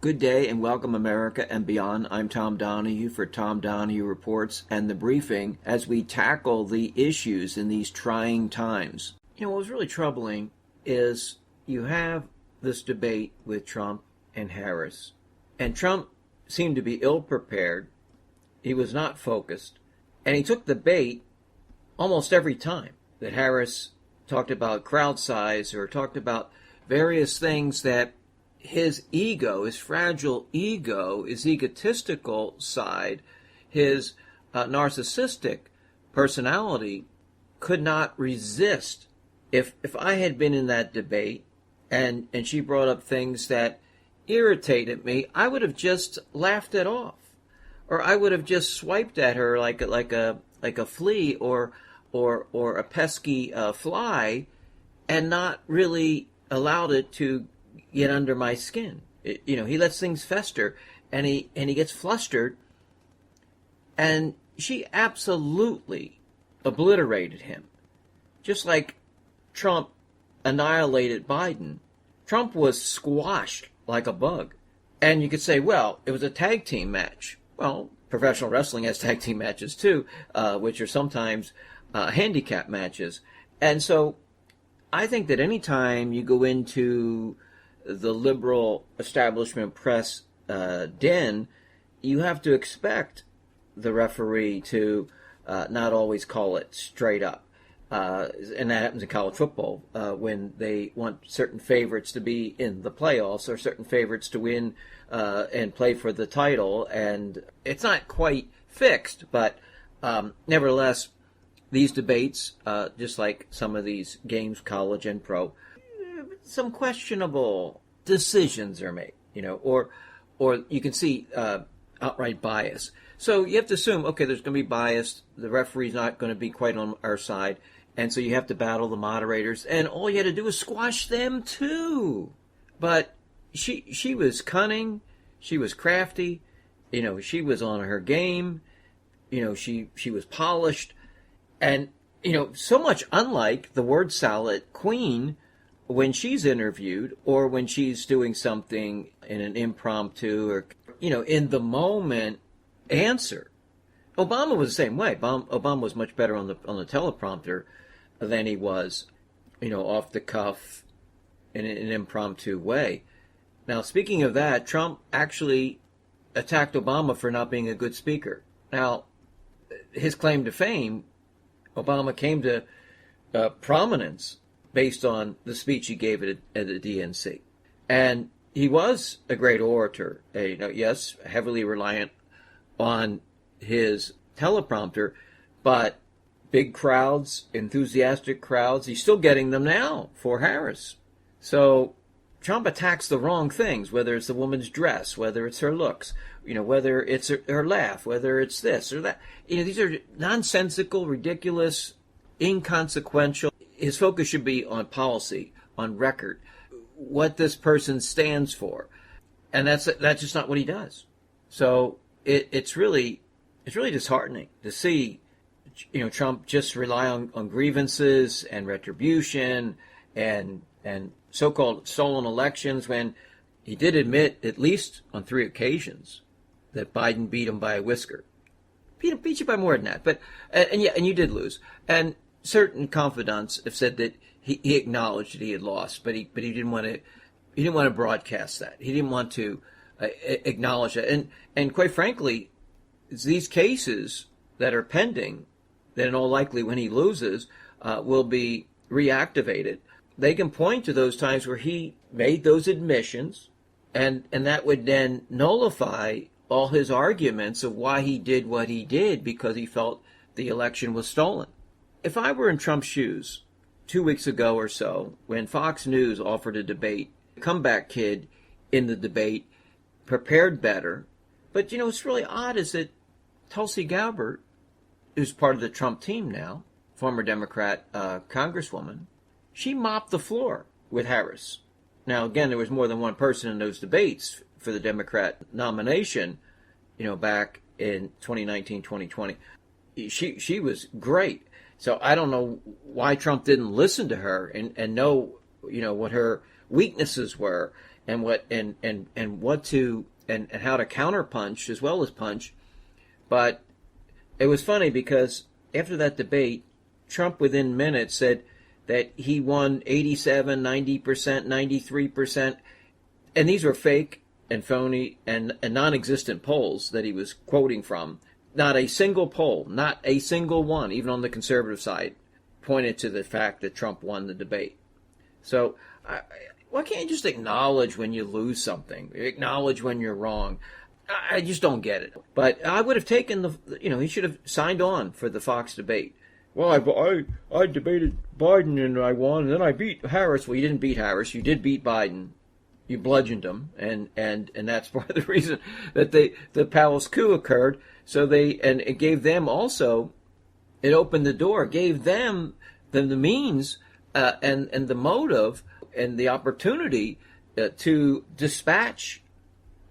Good day and welcome, America and beyond. I'm Tom Donahue for Tom Donahue Reports and the briefing as we tackle the issues in these trying times. What was really troubling is you have this debate with Trump and Harris, and Trump seemed to be ill-prepared. He was not focused, and he took the bait almost every time that Harris talked about crowd size or talked about various things that his ego, his fragile ego, his egotistical side, his narcissistic personality could not resist. If I had been in that debate and she brought up things that irritated me, I would have just laughed it off, or I would have just swiped at her like a flea or a pesky fly, and not really allowed it to get under my skin. He lets things fester, and he gets flustered, and she absolutely obliterated him. Just like Trump annihilated Biden, Trump was squashed like a bug. And you could say, well, it was a tag team match. Well, professional wrestling has tag team matches too, which are sometimes handicap matches. And so I think that anytime you go into the liberal establishment press den, you have to expect the referee to not always call it straight up. And that happens in college football when they want certain favorites to be in the playoffs or certain favorites to win and play for the title. And it's not quite fixed, but nevertheless, these debates, just like some of these games, college and pro, some questionable decisions are made, or you can see outright bias. So you have to assume, okay, there's going to be bias. The referee's not going to be quite on our side, and so you have to battle the moderators, and all you had to do is squash them too. But she was cunning, she was crafty, she was on her game, she was polished, and so much unlike the word salad queen when she's interviewed or when she's doing something in an impromptu or, in the moment answer. Obama was the same way. Obama was much better on the teleprompter than he was, off the cuff in an impromptu way. Now, speaking of that, Trump actually attacked Obama for not being a good speaker. Now, his claim to fame, Obama came to prominence based on the speech he gave at the DNC. And he was a great orator, yes, heavily reliant on his teleprompter, but big crowds, enthusiastic crowds, he's still getting them now for Harris. So Trump attacks the wrong things, whether it's the woman's dress, whether it's her looks, whether it's her laugh, whether it's this or that. These are nonsensical, ridiculous, inconsequential. His focus should be on policy, on record, what this person stands for, and that's just not what he does. So it's really disheartening to see, Trump just rely on grievances and retribution and so-called stolen elections, when he did admit, at least on 3 occasions, that Biden beat him by a whisker. Beat you by more than that, but and you did lose. And certain confidants have said that he acknowledged that he had lost, but he didn't want to broadcast that. He didn't want to acknowledge that. And quite frankly, it's these cases that are pending that in all likely when he loses will be reactivated. They can point to those times where he made those admissions, and that would then nullify all his arguments of why he did what he did, because he felt the election was stolen. If I were in Trump's shoes 2 weeks ago or so, when Fox News offered a debate, comeback kid in the debate, prepared better. But, what's really odd is that Tulsi Gabbard, who's part of the Trump team now, former Democrat congresswoman, she mopped the floor with Harris. Now, again, there was more than one person in those debates for the Democrat nomination, back in 2019, 2020. She was great. So I don't know why Trump didn't listen to her and know what her weaknesses were, and how to counterpunch as well as punch. But it was funny because after that debate, Trump within minutes said that he won 87, 90%, 93%, and these were fake and phony and non-existent polls that he was quoting from. Not a single poll, not a single one, even on the conservative side, pointed to the fact that Trump won the debate. So why can't you just acknowledge when you lose something? Acknowledge when you're wrong. I just don't get it. But I would have taken he should have signed on for the Fox debate. Well, I debated Biden and I won, and then I beat Harris. Well, you didn't beat Harris. You did beat Biden. You bludgeoned him, and that's part of the reason that the palace coup occurred. So it gave them also, it opened the door, gave them the means and the motive and the opportunity to dispatch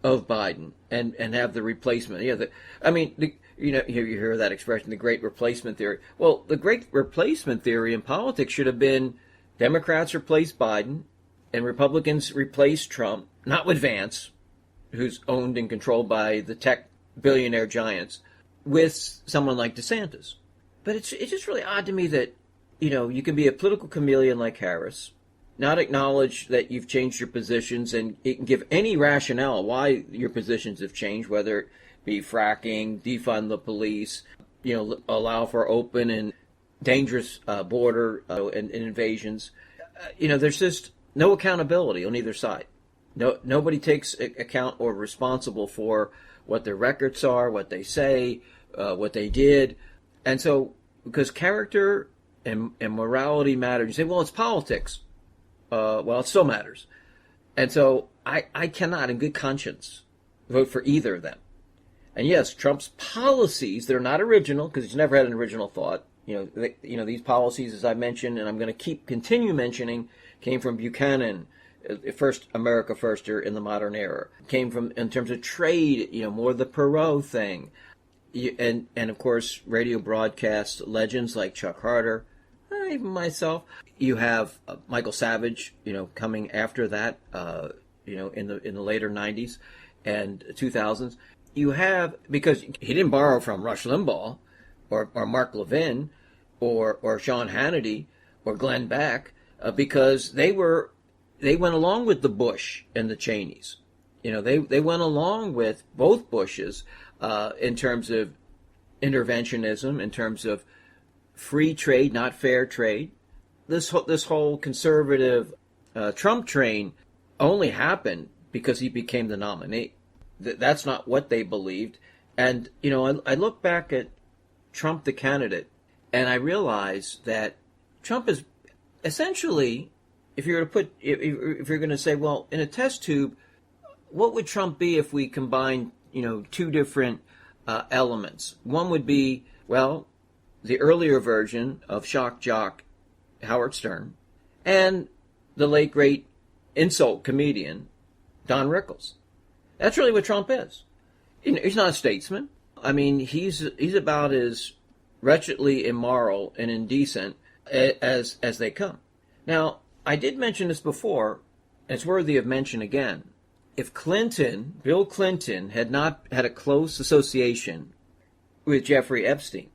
of Biden and have the replacement. You hear that expression, the great replacement theory. Well, the great replacement theory in politics should have been Democrats replace Biden and Republicans replace Trump, not with Vance, who's owned and controlled by the tech billionaire giants, with someone like DeSantis. But it's just really odd to me that, you can be a political chameleon like Harris, not acknowledge that you've changed your positions, and it can give any rationale why your positions have changed, whether it be fracking, defund the police, allow for open and dangerous border and invasions. There's just no accountability on either side. Nobody takes account or responsible for what their records are, what they say, what they did. And so, because character and morality matter, you say, well, it's politics. Well, it still matters. And so I cannot, in good conscience, vote for either of them. And yes, Trump's policies, they're not original, because he's never had an original thought. These policies, as I mentioned, and I'm going to continue mentioning, came from Buchanan, first America Firster in the modern era. Came from, in terms of trade, more the Perot thing. And of course, radio broadcast legends like Chuck Harder, even myself. You have Michael Savage, coming after that, in the later 90s and 2000s. You have, because he didn't borrow from Rush Limbaugh or Mark Levin or Sean Hannity or Glenn Beck, because they went along with the Bush and the Cheneys. They went along with both Bushes in terms of interventionism, in terms of free trade, not fair trade. This whole conservative Trump train only happened because he became the nominee. That's not what they believed. And, I look back at Trump the candidate, and I realize that Trump is essentially, if you're going to say, well, in a test tube, what would Trump be if we combine, two different elements? One would be, well, the earlier version of shock jock Howard Stern and the late great insult comedian Don Rickles. That's really what Trump is. He's not a statesman. I mean, he's about as wretchedly immoral and indecent as they come. Now, I did mention this before, and it's worthy of mention again. If Bill Clinton, had not had a close association with Jeffrey Epstein,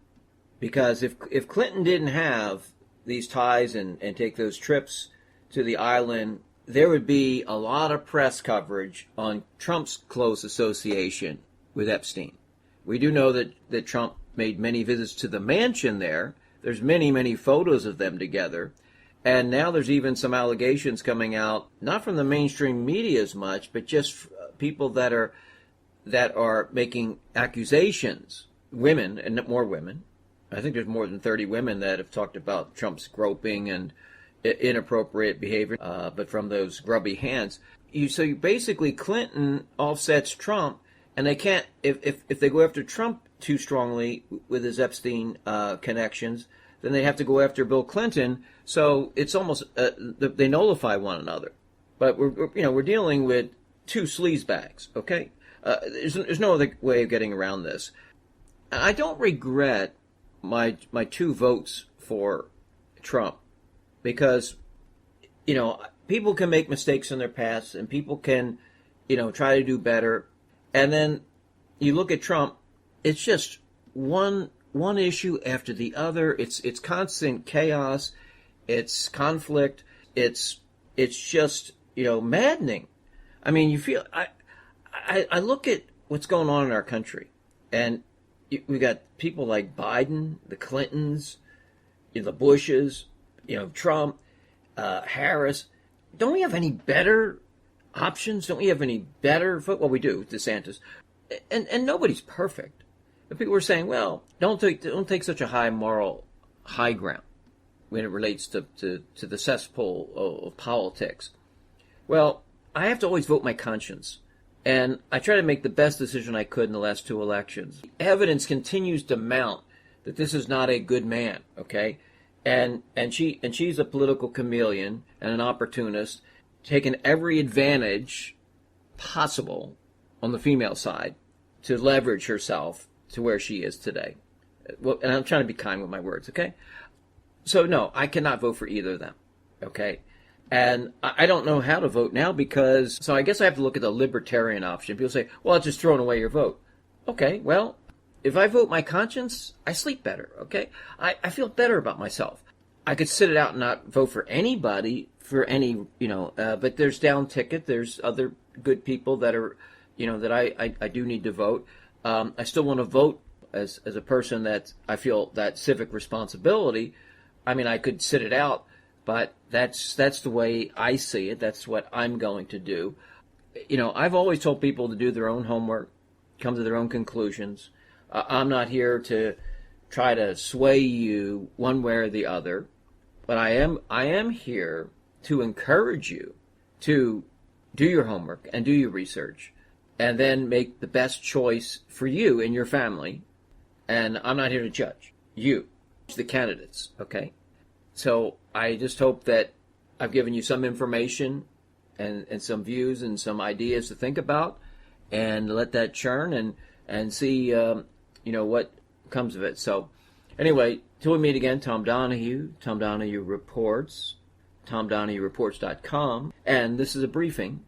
because if Clinton didn't have these ties and take those trips to the island, there would be a lot of press coverage on Trump's close association with Epstein. We do know that Trump made many visits to the mansion there. There's many, many photos of them together. And now there's even some allegations coming out, not from the mainstream media as much, but just people that are making accusations, women, and more women. I think there's more than 30 women that have talked about Trump's groping and inappropriate behavior, but from those grubby hands. So basically Clinton offsets Trump, and they can't, if they go after Trump too strongly with his Epstein connections, then they have to go after Bill Clinton. So it's almost they nullify one another. But we're dealing with two sleazebags. Okay, there's no other way of getting around this. I don't regret my two votes for Trump, because people can make mistakes in their past, and people can, try to do better. And then you look at Trump, it's just one issue after the other. It's constant chaos. It's conflict. It's just, maddening. I mean, you feel, I look at what's going on in our country, and we got people like Biden, the Clintons, the Bushes, Trump, Harris. Don't we have any better options? Don't we have any better? Well, we do, DeSantis, and nobody's perfect. But people are saying, well, don't take such a high moral high ground when it relates to the cesspool of politics. Well, I have to always vote my conscience. And I try to make the best decision I could in the last 2 elections. Evidence continues to mount that this is not a good man, okay? And she's a political chameleon and an opportunist, taking every advantage possible on the female side to leverage herself to where she is today. Well, and I'm trying to be kind with my words, okay? So no, I cannot vote for either of them, okay? And I don't know how to vote now so I guess I have to look at the libertarian option. People say, well, it's just throwing away your vote. Okay, well, if I vote my conscience, I sleep better, okay? I feel better about myself. I could sit it out and not vote for anybody, but there's down ticket. There's other good people that are, that I do need to vote. I still want to vote as a person that I feel that civic responsibility. I mean, I could sit it out, but that's the way I see it. That's what I'm going to do. I've always told people to do their own homework, come to their own conclusions. I'm not here to try to sway you one way or the other, but I am here to encourage you to do your homework and do your research, and then make the best choice for you and your family. And I'm not here to judge you, the candidates, okay? So I just hope that I've given you some information and some views and some ideas to think about, and let that churn and see, what comes of it. So anyway, till we meet again, Tom Donahue Reports, TomDonahueReports.com, and this is a briefing